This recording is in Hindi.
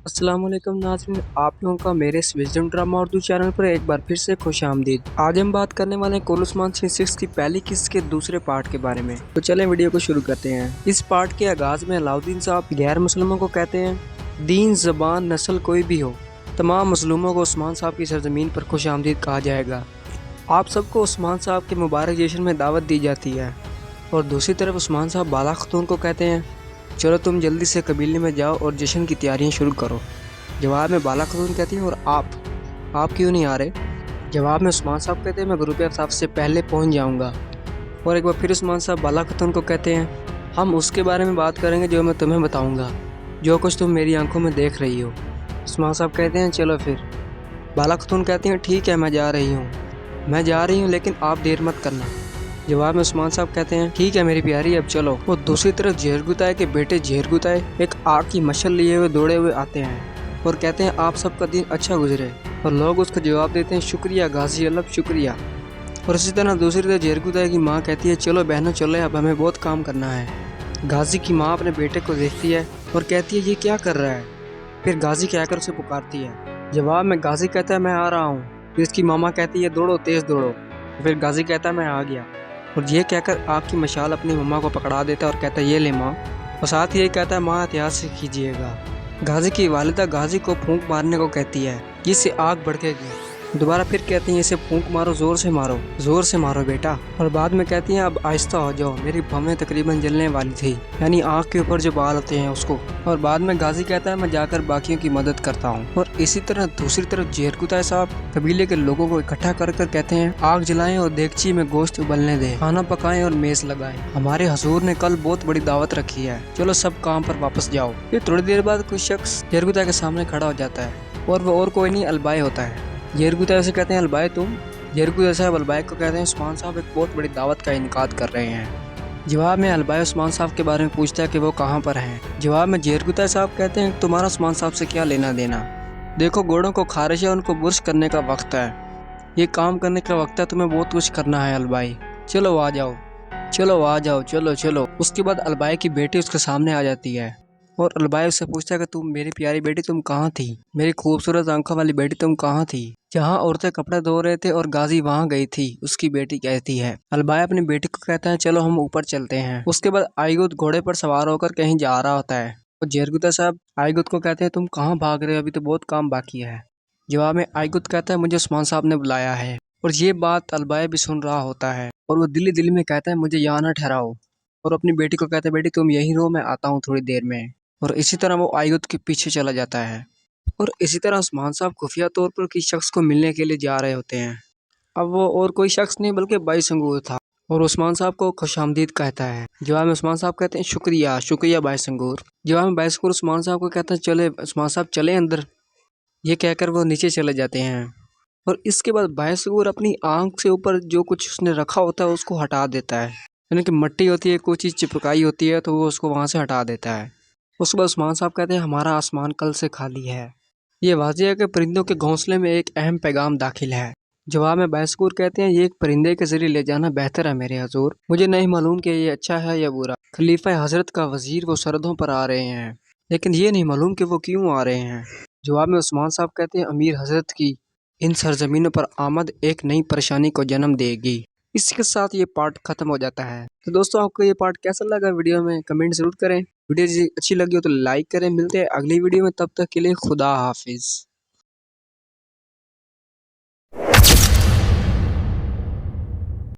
अस्सलाम वालेकुम नाज़रीन, आप लोगों का मेरे इस विजडम ड्रामा उर्दू चैनल पर एक बार फिर से खुशामदीद। आज हम बात करने वाले हैं कुल उस्मान सीज़न 6 की पहली किस्त के दूसरे पार्ट के बारे में। तो चलें वीडियो को शुरू करते हैं। इस पार्ट के आगाज़ में अलाउद्दीन साहब गैर मुसलमानों को कहते हैं, दीन ज़बान नस्ल कोई भी हो, तमाम मजलूमों को उस्मान साहब की सरजमीन पर खुशामदीद कहा जाएगा। आप सबको उस्मान साहब के मुबारक जश्न में दावत दी जाती है। और दूसरी तरफ उस्मान साहब बाला खतून को कहते हैं, चलो तुम जल्दी से कबीले में जाओ और जश्न की तैयारियां शुरू करो। जवाब में बाला खतून कहती है, और आप क्यों नहीं आ रहे? जवाब में उस्मान साहब कहते हैं, मैं ग्रुप साहब से पहले पहुंच जाऊंगा। और एक बार फिर उस्मान साहब बाला खतून को कहते हैं, हम उसके बारे में बात करेंगे जो मैं तुम्हें बताऊंगा, जो कुछ तुम मेरी आंखों में देख रही हो। उस्मान साहब कहते हैं, चलो फिर। बाला खतून कहती हैं, ठीक है, मैं जा रही हूँ, लेकिन आप देर मत करना। जवाब में उस्मान साहब कहते हैं, ठीक है मेरी प्यारी, अब चलो। वो दूसरी तरफ जहरगुताए के बेटे जहरगुताए एक आग की मशल लिए हुए दौड़े हुए आते हैं और कहते हैं, आप सबका दिन अच्छा गुजरे। और लोग उसको जवाब देते हैं, शुक्रिया गाजी अल्लब, शुक्रिया। और इसी तरह दूसरी तरफ जहरगुताए की माँ कहती है, चलो बहनों चलो, अब हमें बहुत काम करना है। गाजी की माँ अपने बेटे को देखती है और कहती है, ये क्या कर रहा है? फिर गाजी कहकर उसे पुकारती है। जवाब में गाजी कहता है, मैं आ रहा हूँ। फिर इसकी मामा कहती है, दौड़ो, तेज दौड़ो। फिर गाजी कहता है, मैं आ गया। और ये कहकर आग की मशाल अपनी मम्मा को पकड़ा देता है और कहता है, ये ले माँ। और साथ ही ये कहता है, माँ एहतियात से कीजिएगा। गाजी की वालिदा गाजी को फूंक मारने को कहती है, जिससे आग भड़केगी। दोबारा फिर कहती हैं, इसे फूंक मारो, जोर से मारो बेटा। और बाद में कहती हैं, अब आहिस्ता हो जाओ, मेरी भवें तकरीबन जलने वाली थी, यानी आग के ऊपर जो बाल होते हैं उसको। और बाद में गाजी कहता है, मैं जाकर बाकियों की मदद करता हूँ। और इसी तरह दूसरी तरफ जहरगुताए साहब कबीले के लोगों को इकट्ठा कर कहते हैं, आग जलाएं और देगची में गोश्त उबलने दें, खाना पकाएं और मेज लगाएं। हमारे हजूर ने कल बहुत बड़ी दावत रखी है, चलो सब काम पर वापस जाओ। फिर थोड़ी देर बाद कोई शख्स जहरगुताए के सामने खड़ा हो जाता है और वो और कोई नहीं, अलबाई होता है। जहरगुताए से कहते हैं, अलबाई तुम? जहरगुताए साहब अलबाई को कहते हैं, उस्मान साहब एक बहुत बड़ी दावत का इनकाद कर रहे हैं। जवाब में अलबाई उस्मान साहब के बारे में पूछता है कि वो कहाँ पर हैं। जवाब में जहरगुताए साहब कहते हैं, तुम्हारा उस्मान साहब से क्या लेना देना? देखो, घोड़ों को खारिश है, उनको बुर्श करने का वक्त है, ये काम करने का वक्त है, तुम्हें बहुत कुछ करना है अलबाई। चलो आ जाओ, चलो। उसके बाद अलबाई की बेटी उसके सामने आ जाती है और अलबाई उससे पूछता है कि तुम मेरी प्यारी बेटी, तुम कहाँ थी? मेरी खूबसूरत आंखों वाली बेटी, तुम कहाँ थी? जहाँ औरतें कपड़े धो रहे थे और गाजी वहाँ गई थी, उसकी बेटी कहती है। अलबाई अपनी बेटी को कहता है, चलो हम ऊपर चलते हैं। उसके बाद आईगुत घोड़े पर सवार होकर कहीं जा रहा होता है और जहरगुताए साहब आईगुत को कहते हैं, तुम कहाँ भाग रहे हो, अभी तो बहुत काम बाकी है। जवाब में आईगुत कहता है, मुझे उस्मान साहब ने बुलाया है। और ये बात अलबाई भी सुन रहा होता है और वो दिल्ली में कहता है, मुझे यहाँ न ठहराओ। और अपनी बेटी को कहता है, बेटी तुम यहीं रहो, मैं आता हूँ थोड़ी देर में। और इसी तरह वो आईगुत के पीछे चला जाता है। और इसी तरह उस्मान साहब खुफिया तौर पर किसी शख्स को मिलने के लिए जा रहे होते हैं। अब वो और कोई शख्स नहीं बल्कि बाई संगूर था और उस्मान साहब को खुशामदीद कहता है। जवाब में उस्मान साहब कहते हैं, शुक्रिया बाई संगूर। जवाब में बाई संगूर उस्मान साहब को कहता है, चले उस्मान साहब चले अंदर। ये कहकर वो नीचे चले जाते हैं। और इसके बाद बाई संगूर अपनी आंख से ऊपर जो कुछ उसने रखा होता है उसको हटा देता है, यानी कि मिट्टी होती है, कोई चीज़ चिपकाई होती है, तो वो उसको वहाँ से हटा देता है। उसके बाद उस्मान साहब कहते हैं, हमारा आसमान कल से खाली है, ये वाज़ेह है कि परिंदों के घोंसले में एक अहम पैगाम दाखिल है। जवाब में बैसकूर कहते हैं, ये एक परिंदे के जरिए ले जाना बेहतर है मेरे हजूर, मुझे नहीं मालूम कि ये अच्छा है या बुरा। खलीफा हजरत का वजीर वो सरहदों पर आ रहे हैं, लेकिन ये नहीं मालूम कि वो क्यों आ रहे हैं। जवाब में उस्मान साहब कहते हैं, अमीर हजरत की इन सरजमीनों पर आमद एक नई परेशानी को जन्म देगी। इसके साथ ये पार्ट खत्म हो जाता है। तो दोस्तों, आपको ये पार्ट कैसा लगा वीडियो में कमेंट जरूर करें। वीडियो अच्छी लगी हो तो लाइक करें। मिलते हैं अगली वीडियो में, तब तक के लिए खुदा हाफिज।